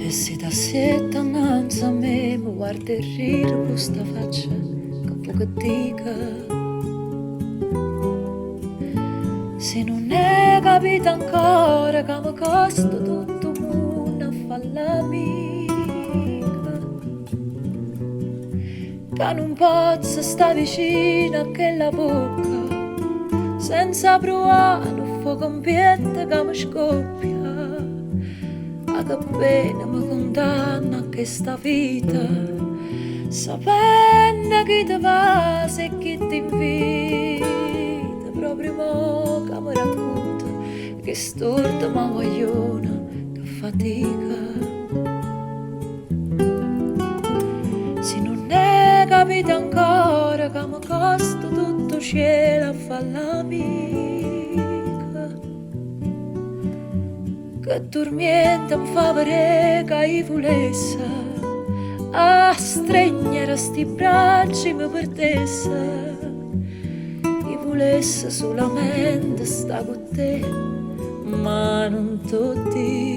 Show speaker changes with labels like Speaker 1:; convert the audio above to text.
Speaker 1: E se da setta innanzi a me mi guarda e ride con sta faccia che poco dica. Se non è capito ancora che mi costa tutto il mondo a fare l'amica, che non posso stare vicino a quella bocca senza provare un fuoco in piede che mi scoppia. A che pena mi condanna a questa vita, sapendo che ti va e chi ti invita. Proprio mo che mi racconta che storta ma guagliona, che fatica. Se non è capito ancora che mi costa tutto cielo a fare l'amica, che dormiente mi fa vedere che io volesse a stringere sti bracci mi perdesse. Io volesse solamente sta con te, ma non tutti.